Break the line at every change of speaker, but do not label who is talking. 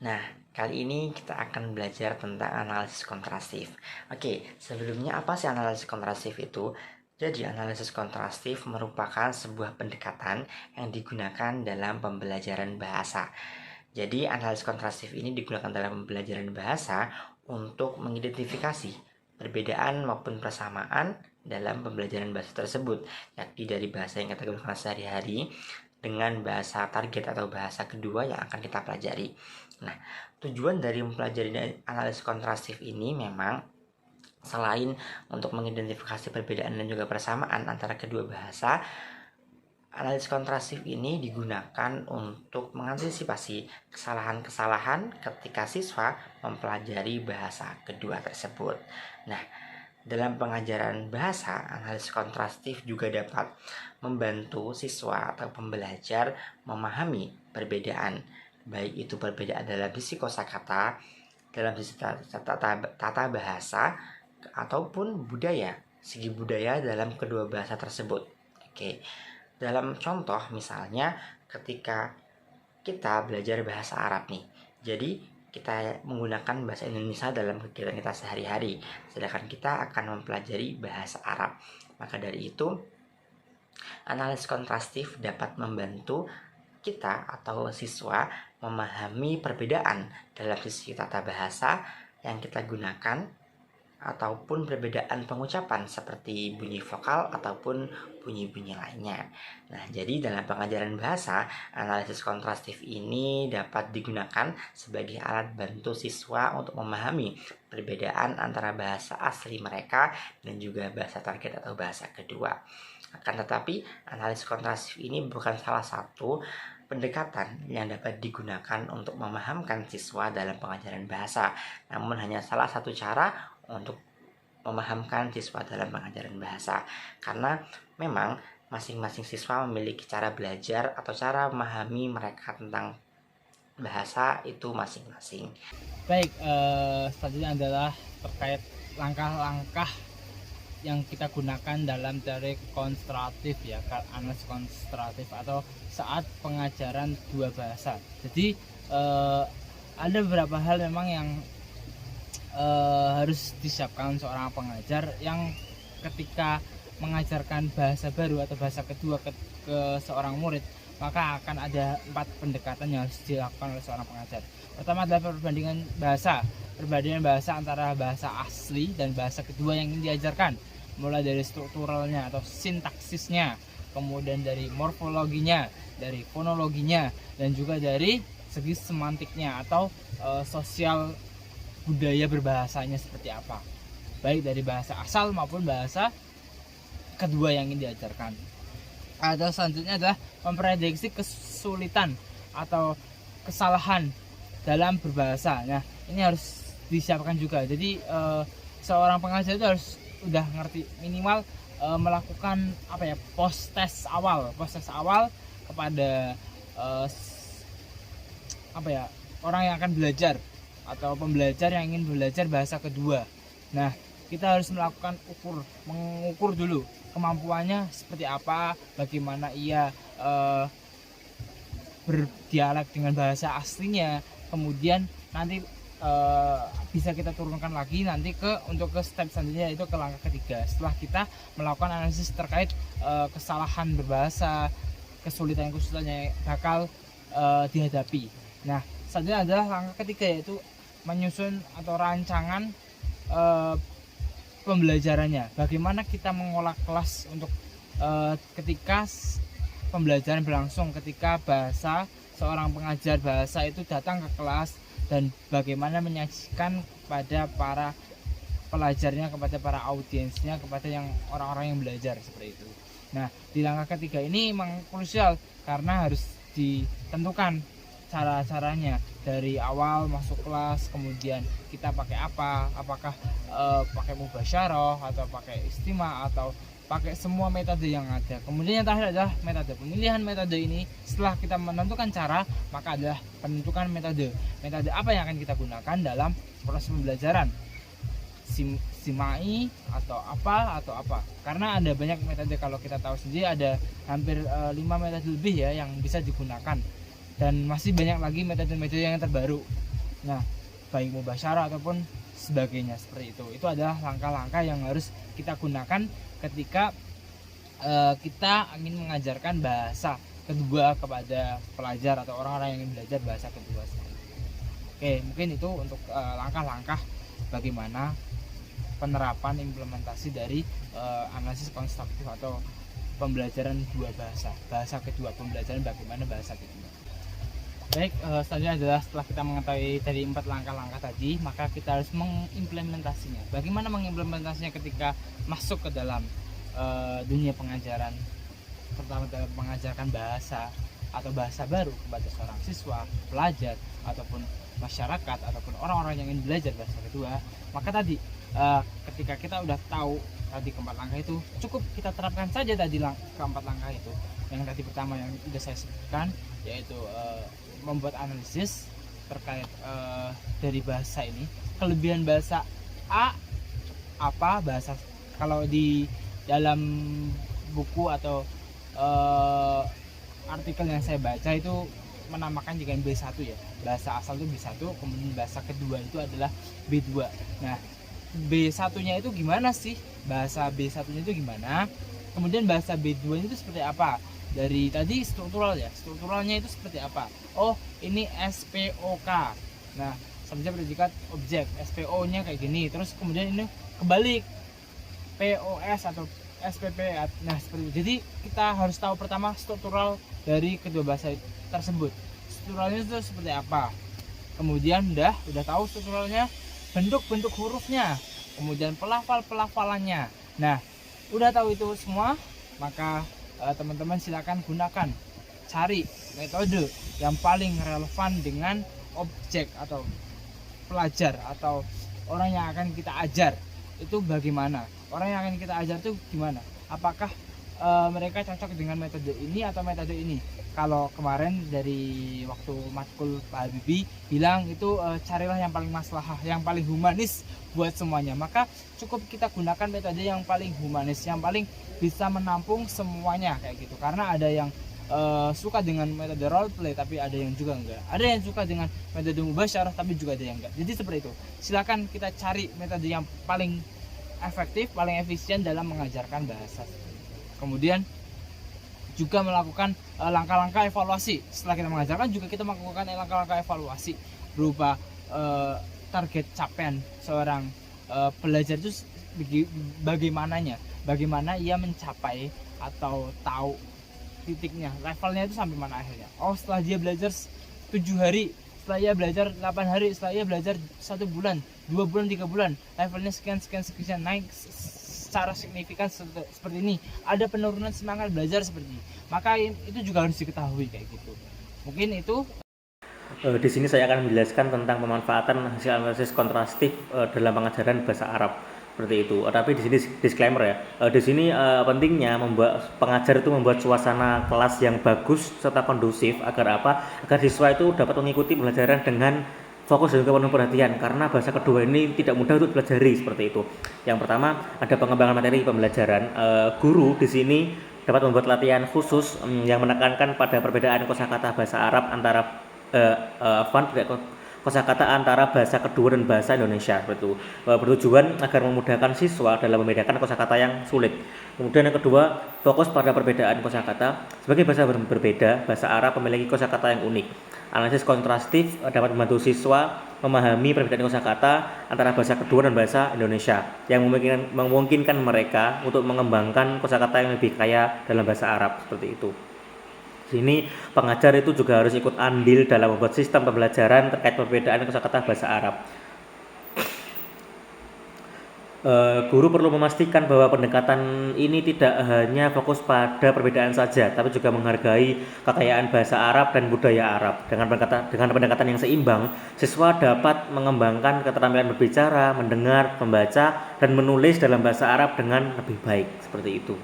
Nah, kali ini kita akan belajar tentang analisis kontrastif. Oke, sebelumnya apa sih analisis kontrastif itu? Jadi, analisis kontrastif merupakan sebuah pendekatan yang digunakan dalam pembelajaran bahasa. Jadi, analisis kontrastif ini digunakan dalam pembelajaran bahasa untuk mengidentifikasi perbedaan maupun persamaan dalam pembelajaran bahasa tersebut, yakni dari bahasa yang kita gunakan sehari-hari dengan bahasa target atau bahasa kedua yang akan kita pelajari. Nah, tujuan dari mempelajari analisis kontrastif ini memang selain untuk mengidentifikasi perbedaan dan juga persamaan antara kedua bahasa, analisis kontrastif ini digunakan untuk mengantisipasi kesalahan-kesalahan ketika siswa mempelajari bahasa kedua tersebut. Nah, dalam pengajaran bahasa, analisis kontrastif juga dapat membantu siswa atau pembelajar memahami perbedaan, baik itu perbedaan dalam sisi kosakata, dalam sisi tata bahasa, ataupun budaya, segi budaya dalam kedua bahasa tersebut. Oke, dalam contoh misalnya ketika kita belajar bahasa Arab nih, jadi kita menggunakan bahasa Indonesia dalam kegiatan kita sehari-hari, sedangkan kita akan mempelajari bahasa Arab. Maka dari itu, analisis kontrastif dapat membantu kita atau siswa memahami perbedaan dalam sisi tata bahasa yang kita gunakan ataupun perbedaan pengucapan seperti bunyi vokal ataupun bunyi-bunyi lainnya. Nah, jadi dalam pengajaran bahasa, analisis kontrastif ini dapat digunakan sebagai alat bantu siswa untuk memahami perbedaan antara bahasa asli mereka dan juga bahasa target atau bahasa kedua. Akan tetapi, analisis kontrastif ini bukan salah satu pendekatan yang dapat digunakan untuk memahamkan siswa dalam pengajaran bahasa, namun hanya salah satu cara untuk memahamkan siswa dalam pengajaran bahasa, karena memang masing-masing siswa memiliki cara belajar atau cara memahami mereka tentang bahasa itu masing-masing.
Baik, selanjutnya adalah terkait langkah-langkah yang kita gunakan dalam teori konstruktif ya, analisis konstruktif atau saat pengajaran dua bahasa. Jadi ada beberapa hal memang yang harus disiapkan seorang pengajar yang ketika mengajarkan bahasa baru atau bahasa kedua ke seorang murid, maka akan ada 4 pendekatan yang harus dilakukan oleh seorang pengajar. Pertama adalah perbandingan bahasa antara bahasa asli dan bahasa kedua yang ingin diajarkan, mulai dari strukturalnya atau sintaksisnya, kemudian dari morfologinya, dari fonologinya, dan juga dari segi semantiknya atau sosial budaya berbahasanya seperti apa, baik dari bahasa asal maupun bahasa kedua yang ingin diajarkan. Ada selanjutnya adalah memprediksi kesulitan atau kesalahan dalam berbahasa. Nah, ini harus disiapkan juga. Jadi seorang pengajar itu harus udah ngerti minimal melakukan post test awal kepada orang yang akan belajar atau pembelajar yang ingin belajar bahasa kedua. Nah, kita harus mengukur dulu kemampuannya seperti apa, bagaimana ia berdialek dengan bahasa aslinya. Kemudian nanti bisa kita turunkan lagi nanti untuk ke step selanjutnya, yaitu ke langkah ketiga. Setelah kita melakukan analisis terkait kesalahan berbahasa, kesulitan yang bakal dihadapi. Nah, selanjutnya adalah langkah ketiga, yaitu menyusun atau rancangan pembelajarannya. Bagaimana kita mengolah kelas untuk ketika pembelajaran berlangsung, ketika seorang pengajar bahasa itu datang ke kelas, dan bagaimana menyajikan kepada para pelajarnya, kepada para audiensnya, kepada orang-orang yang belajar seperti itu. Nah, di langkah ketiga ini memang krusial karena harus ditentukan cara-caranya dari awal masuk kelas, kemudian kita pakai apa, apakah pakai mubasyarah atau pakai istima atau pakai semua metode yang ada. Kemudian yang terakhir adalah metode. Pemilihan metode ini, setelah kita menentukan cara, maka adalah penentukan metode apa yang akan kita gunakan dalam proses pembelajaran, simai atau apa, karena ada banyak metode. Kalau kita tahu sendiri ada hampir 5 metode lebih ya yang bisa digunakan, dan masih banyak lagi metode-metode yang terbaru. Nah, baik mubasyarah ataupun sebagainya seperti itu. Itu adalah langkah-langkah yang harus kita gunakan ketika kita ingin mengajarkan bahasa kedua kepada pelajar atau orang-orang yang ingin belajar bahasa kedua. Oke, mungkin itu untuk langkah-langkah bagaimana penerapan implementasi dari analisis konstruktif atau pembelajaran dua bahasa kedua, pembelajaran bagaimana bahasa kedua. Baik, selanjutnya adalah setelah kita mengetahui dari 4 langkah-langkah tadi, maka kita harus mengimplementasinya. Bagaimana mengimplementasinya ketika masuk ke dalam dunia pengajaran, terutama dalam mengajarkan bahasa atau bahasa baru kepada seorang siswa, pelajar, ataupun masyarakat, ataupun orang-orang yang ingin belajar bahasa kedua. Maka tadi ketika kita udah tahu tadi keempat langkah itu, cukup kita terapkan saja tadi keempat langkah itu. Yang tadi pertama yang sudah saya sebutkan, yaitu membuat analisis terkait dari bahasa ini, kelebihan bahasa A apa, bahasa kalau di dalam buku atau artikel yang saya baca itu menamakan jika B1 ya, bahasa asal itu B1, kemudian bahasa kedua itu adalah B2. Nah, B1 nya itu gimana sih, bahasa B1 nya itu gimana, kemudian bahasa B2 nya itu seperti apa. Dari tadi struktural ya, strukturalnya itu seperti apa. Oh, ini SPOK. Nah, subjek predikat objek, SPO nya kayak gini, terus kemudian ini kebalik, POS atau SPP. Nah, seperti itu. Jadi kita harus tahu pertama struktural dari kedua bahasa tersebut. Strukturalnya itu seperti apa. Kemudian udah tahu strukturalnya, bentuk-bentuk hurufnya, kemudian pelafalannya. Nah, udah tahu itu semua, maka teman-teman silakan gunakan, cari metode yang paling relevan dengan objek atau pelajar atau orang yang akan kita ajar. Itu bagaimana, orang yang akan kita ajar itu gimana, apakah mereka cocok dengan metode ini atau metode ini. Kalau kemarin dari waktu matkul Pak Habibie bilang itu carilah yang paling maslahah, yang paling humanis buat semuanya, maka cukup kita gunakan metode yang paling humanis, yang paling bisa menampung semuanya kayak gitu. Karena ada yang suka dengan metode role play tapi ada yang juga enggak, ada yang suka dengan metode mubasyarah tapi juga ada yang enggak. Jadi seperti itu, silakan kita cari metode yang paling efektif, paling efisien dalam mengajarkan bahasa. Kemudian juga melakukan langkah-langkah evaluasi. Setelah kita mengajarkan juga kita melakukan langkah-langkah evaluasi berupa target capaian seorang pelajar itu bagaimana ia mencapai atau tahu titiknya, levelnya itu sampai mana akhirnya. Oh, setelah dia belajar 7 hari, setelah ia belajar 8 hari, setelah ia belajar 1 bulan, 2 bulan, 3 bulan, levelnya sekian naik secara signifikan seperti ini, ada penurunan semangat belajar seperti ini, maka itu juga harus diketahui kayak gitu. Mungkin itu
di sini saya akan menjelaskan tentang pemanfaatan hasil analisis kontrastif dalam pengajaran bahasa Arab seperti itu. Tapi di sini disclaimer ya. Di sini pentingnya membuat pengajar itu membuat suasana kelas yang bagus serta kondusif agar apa? Agar siswa itu dapat mengikuti pembelajaran dengan fokus dan penuh perhatian, karena bahasa kedua ini tidak mudah untuk dipelajari seperti itu. Yang pertama, ada pengembangan materi pembelajaran. Guru di sini dapat membuat latihan khusus yang menekankan pada perbedaan kosakata bahasa Arab antara kosakata antara bahasa kedua dan bahasa Indonesia, betul. Bertujuan agar memudahkan siswa dalam membedakan kosakata yang sulit. Kemudian yang kedua, fokus pada perbedaan kosakata. Sebagai bahasa berbeda, bahasa Arab memiliki kosakata yang unik. Analisis kontrastif dapat membantu siswa memahami perbedaan kosakata antara bahasa kedua dan bahasa Indonesia yang memungkinkan mereka untuk mengembangkan kosakata yang lebih kaya dalam bahasa Arab seperti itu. Sini pengajar itu juga harus ikut andil dalam membuat sistem pembelajaran terkait perbedaan kosakata bahasa Arab. Guru perlu memastikan bahwa pendekatan ini tidak hanya fokus pada perbedaan saja, tapi juga menghargai kekayaan bahasa Arab dan budaya Arab. Dengan pendekatan yang seimbang, siswa dapat mengembangkan keterampilan berbicara, mendengar, membaca, dan menulis dalam bahasa Arab dengan lebih baik. Seperti itu.